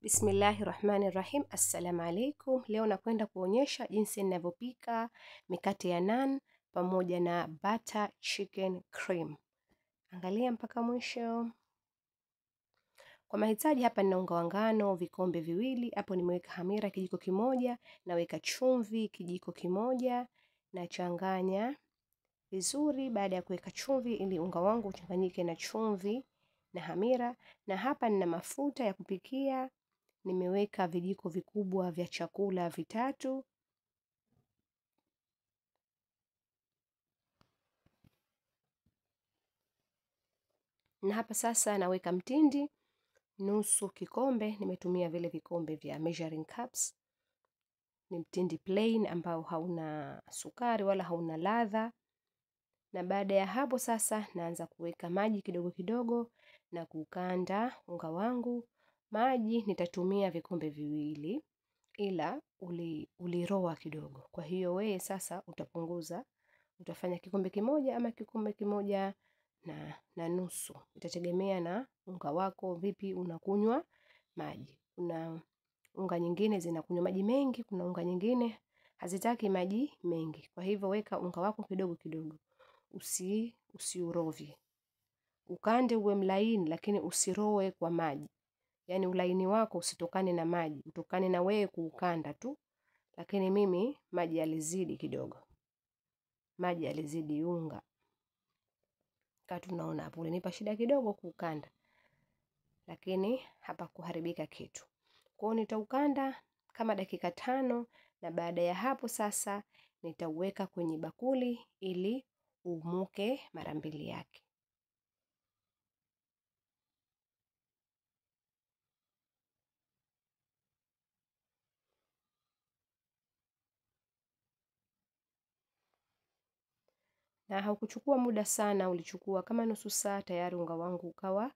Bismillahirrahmanirrahim. Assalamu alaikum. Leo nakwenda kuonyesha jinsi ninavyopika mikate ya naan pamoja na butter chicken cream. Angalia mpaka mwisho. Kwa mahitaji hapa nina unga wa ngano vikombe viwili. Hapo nimeweka hamira kijiko kimoja, naweka chumvi kijiko kimoja, na changanya vizuri baada ya kuweka chumvi ili unga wangu uchanganyike na chumvi na hamira. Na hapa nina mafuta ya kupikia. Nimeweka vijiko vikubwa vya chakula vitatu. Na hapa sasa naweka mtindi nusu kikombe. Nimetumia vile vikombe vya measuring cups. Ni mtindi plain ambao hauna sukari wala hauna ladha. Na baada ya hapo sasa naanza kuweka maji kidogo kidogo na kukanda unga wangu. Maji nitatumia vikombe viwili ila uliroa kidogo. Kwa hiyo wewe sasa utapunguza, utafanya kikombe kimoja ama kikombe kimoja na nusu. Itategemea na unga wako vipi unakunywa maji. Kuna unga nyingine zinakunywa maji mengi, kuna unga nyingine hazitaki maji mengi. Kwa hivyo weka unga wako kidogo kidogo. Usiurovye. Ukande uwe mlaini lakini usiroe kwa maji. Yaani ulaini wako usitokane na maji, utokane na wewe kuukanda tu. Lakini mimi maji yalizidi kidogo. Maji yalizidi unga. Kama tunaona hapo ulinipa shida kidogo kuukanda. Lakini hapa kuharibika kitu. Kwa hiyo nitaukanda kama dakika 5 na baada ya hapo sasa nitauweka kwenye bakuli ili uumuke mara mbili yake. Na haukuchukua muda sana, ulichukua kama nusu saa tayari unga wangu ukawa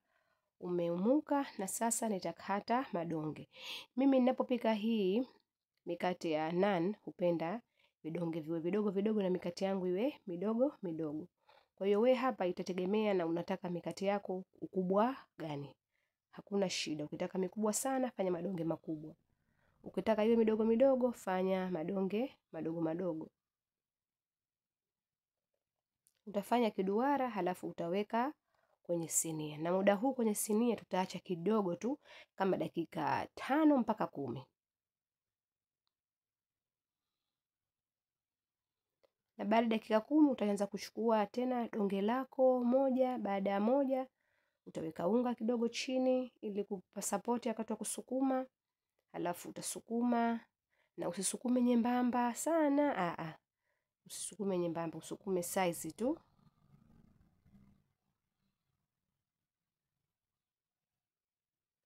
umeumuka. Na sasa nitakata madonge. Mimi ninapopika hii mikate ya naan hupenda vidonge viwe vidogo vidogo na mikate yangu iwe midogo midogo. Kwa hiyo we hapa itategemea na unataka mikate yako ukubwa gani. Hakuna shida. Ukitaka mikubwa sana fanya madonge makubwa. Ukitaka iwe midogo midogo fanya madonge madogo madogo. Utafanya kiduara halafu utaweka kwenye sinia. Na muda huu kwenye sinia tutaacha kidogo tu kama dakika 5 mpaka 10. Na baada dakika 10 utaanza kuchukua tena donge lako moja baada ya moja. Utaweka unga kidogo chini ili kupa support wakati wa kusukuma. Halafu utasukuma na usisukume nyembamba sana. Usisukume nyembamba, usukume size tu.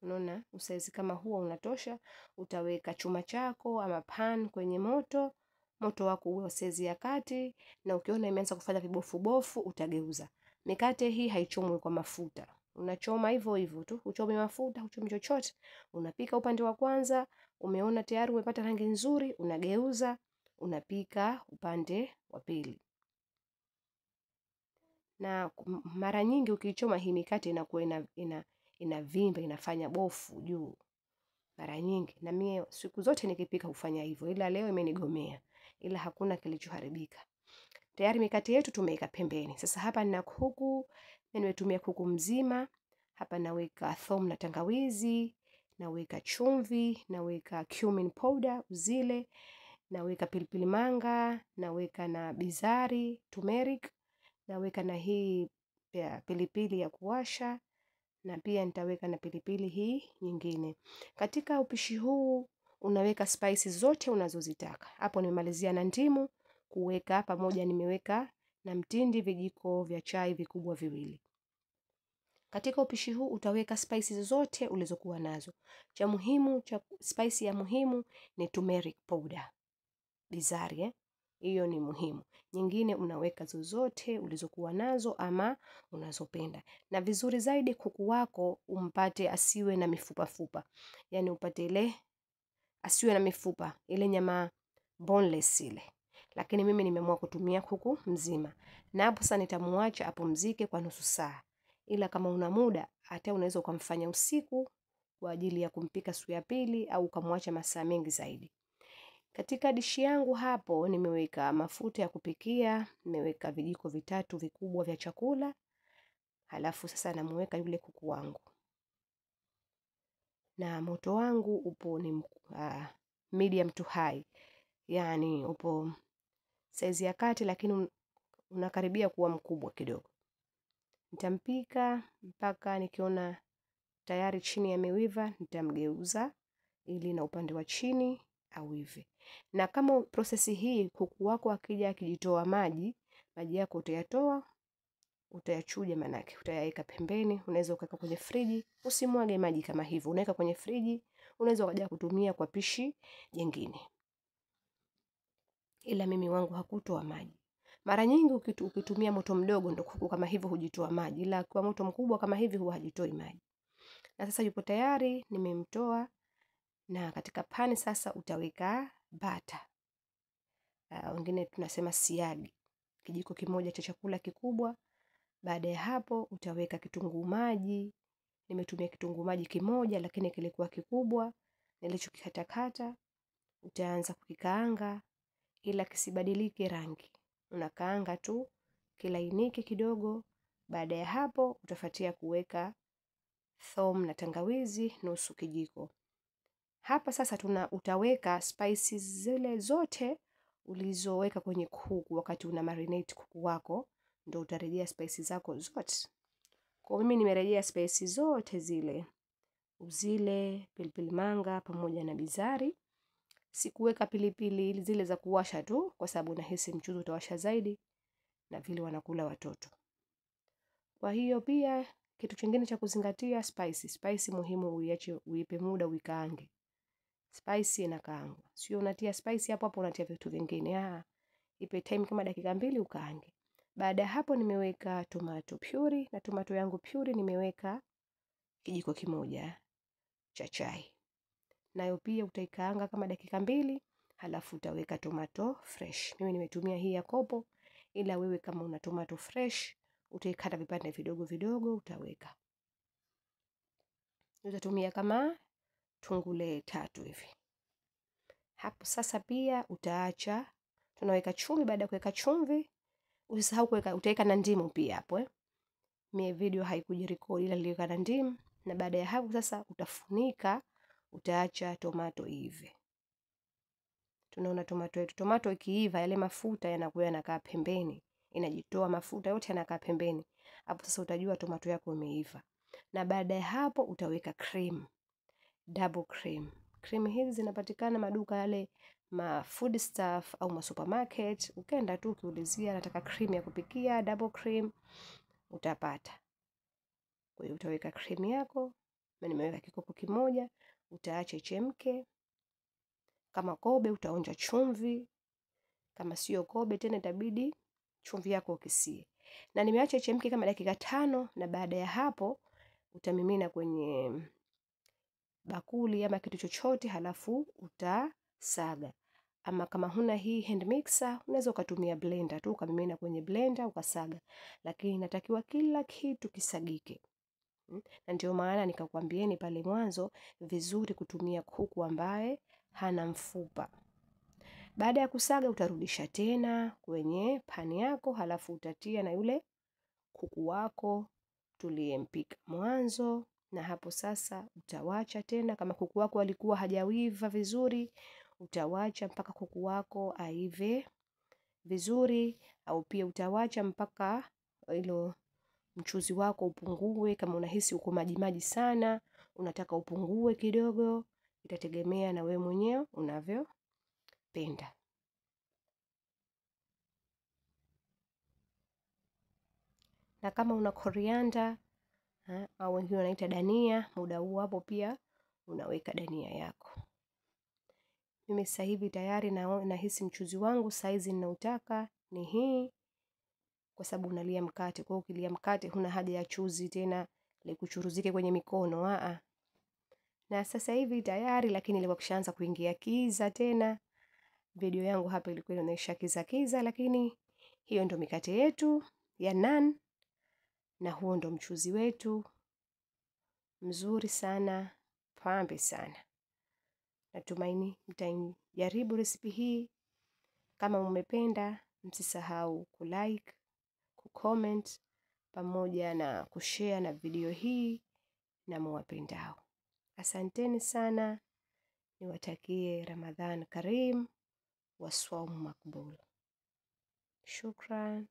Unaona, usize kama huo unatosha. Utaweka chuma chako ama pan kwenye moto. Moto wako uwe size ya kati na ukiona imeanza kufanya vibofu bofu utageuza. Mikate hii haichomwi kwa mafuta. Unachoma hivyo hivyo tu. Uchomi mafuta, uchomi chochote. Unapika upande wa kwanza, umeona tayari umepata rangi nzuri, unageuza, unapika upande wa pili. Na mara nyingi ukichoma hii mikate inakuwa inavimba, inafanya bofu juu. Mara nyingi na mie siku zote nikipika hufanya hivyo, ila leo imenigomea, ila hakuna kilichoharibika. Tayari mikate yetu tumeweka pembeni. Sasa hapa nina kuku, nimetumia kuku mzima. Hapa naweka thom na tangawizi, naweka chumvi, naweka cumin powder uzile, naweka pilipili manga, naweka na bizari, turmeric, naweka na hii pilipili ya kuwasha, na pia nitaweka na pilipili hii nyingine. Katika upishi huu unaweka spices zote unazozitaka. Hapo nimemalizia na ndimu kuweka pamoja, nimeweka na mtindi vijiko vya chai vikubwa viwili. Katika upishi huu utaweka spices zote ulizokuwa nazo. Cha muhimu, spice ya muhimu ni turmeric powder. Bizari, hiyo ni muhimu. Nyingine unaweka zozote ulizokuwa nazo ama unazopenda. Na vizuri zaidi kuku wako umpate asiwe na mifupa fupa. Yaani upate ile asiwe na mifupa, ile nyama boneless ile. Lakini mimi nimeamua kutumia kuku mzima. Na hapo sasa nitamuacha apumzike kwa nusu saa. Ila kama una muda hata unaweza ukamfanya usiku kwa ajili ya kumpika siku ya pili au ukamwacha masaa mengi zaidi. Katika dishi yangu hapo nimeweka mafuta ya kupikia, nimeweka vijiko 3 vikubwa vya chakula. Halafu sasa namuweka yule kuku wangu. Na moto wangu upo ni medium to high. Yani upo size ya kati lakini unakaribia kuwa mkubwa kidogo. Nitampika mpaka nikiona tayari chini yameiva, nitamgeuza ili na upande wa chini auive. Na kama prosesi hii kuku wako akija akijitoa maji yako utayatoa, utayachuja manake, utayaweka pembeni, unaweza ukaweka kwenye friji, usimwage maji kama hivyo. Unaweka kwenye friji, unaweza ukaja kutumia kwa pishi jingine. Ila mimi wangu hakutoa maji. Mara nyingi ukitumia moto mdogo ndo kuku kama hivyo hujitoa maji, ila kwa moto mkubwa kama hivi huwa hajitoi maji. Na sasa yupo tayari, nimemtoa. Na katika pani sasa utaweka bata. Wengine tunasema siagi. Kijiko kimoja cha chakula kikubwa. Baada ya hapo utaweka kitunguu maji. Nimetumia kitunguu maji kimoja lakini kilikuwa kikubwa. Nilichokikatakata. Utaanza kukikaanga ila kisibadilike rangi. Unakaanga tu kilainike kidogo. Baada ya hapo utafuatia kuweka thom na tangawizi nusu kijiko. Hapa sasa utaweka spices zile zote ulizoweka kwenye kuku wakati una marinate kuku wako, ndio utarejea spices zako zote. Kwa mimi nimerejea spices zote zile. Uzile, pilipili manga pamoja na bizari. Sikuweka pilipili zile za kuwasha tu kwa sababu nahisi mchuzi utawasha zaidi na vile wanakula watoto. Kwa hiyo pia kitu kingine cha kuzingatia spice muhimu uipe muda uikaange. Spice inakaangwa. Sio unatia spice hapo hapo unatia vitu vingine. Ipe time kama dakika 2 ukaange. Baada ya hapo nimeweka tomato puree na tomato yangu puree nimeweka kijiko kimoja cha chai. Nayo pia utaikaanga kama dakika 2, halafu utaweka tomato fresh. Mimi nimetumia hii ya kopo, ila wewe kama una tomato fresh utaikata vipande vidogo vidogo utaweka. Utatumia kama tungule 3 hivi. Hapo sasa pia utaacha, tunaweka chumvi. Baada ya kuweka chumvi, usisahau kuweka, utaweka na ndimu pia hapo Mie video haikujirekodi ila niliweka na ndimu. Na baada ya hapo sasa utafunika, utaacha tomato iive. Tunaona tomato yetu. Tomato ikiiva yale mafuta yanakuwa yanakaa pembeni. Inajitoa mafuta yote yanakaa pembeni. Hapo sasa utajua tomato yako imeiva. Na baada ya hapo utaweka cream. Double cream. Cream hizi zinapatikana maduka yale ma food stuff au ma supermarket. Ukienda tu ukiulizia nataka cream ya kupikia, double cream, utapata. Kwa hiyo utaweka cream yako. Na nimeweka kikopo kimoja, utaacha ichemke. Kama kobe utaonja chumvi. Kama sio kobe tena itabidi chumvi yako ukisie. Na nimeacha ichemke kama dakika 5 na baada ya hapo utamimina kwenye bakuli ama kitu chochote halafu utasaga. Ama kama huna hii hand mixer, unaweza ukatumia blender tu, ukamimina kwenye blender ukasaga. Lakini inatakiwa kila kitu kisagike. Na ndio maana nikakwambieni pale mwanzo vizuri kutumia kuku ambaye hana mfupa. Baada ya kusaga utarudisha tena kwenye pani yako, halafu utatia na yule kuku wako tuliyempika mwanzo. Na hapo sasa utawacha tena, kama kuku wako alikuwa hajawiva vizuri, utawacha mpaka kuku wako aive vizuri, au pia utawacha mpaka ilo mchuzi wako upungue. Kama unahisi uko maji sana, unataka upungue kidogo, itategemea na wewe mwenyewe unavyopenda. Na kama una coriander au wengine wanaita dania, muda huu hapo pia unaweka dania yako. Mimi sasa hivi tayari nahisi mchuzi wangu size ninautaka ni hii, kwa sababu unalia mkate. Kwa hiyo ukilia mkate huna haja ya chuzi tena likuchuruzike kwenye mikono. Na sasa hivi tayari, lakini ilikuwa kishaanza kuingia kiza tena. Video yangu hapa ilikuwa inaonyesha kiza, lakini hiyo ndo mikate yetu ya naan. Na huo ndo mchuzi wetu mzuri sana, pambe sana. Natumaini mtajaribu resipi hii. Kama umependa, msisahau kulike, kucomment, pamoja na kushare na video hii na muwapendao. Asanteni sana, niwatakie Ramadhan Karim wa Swaumu Makbul. Shukran.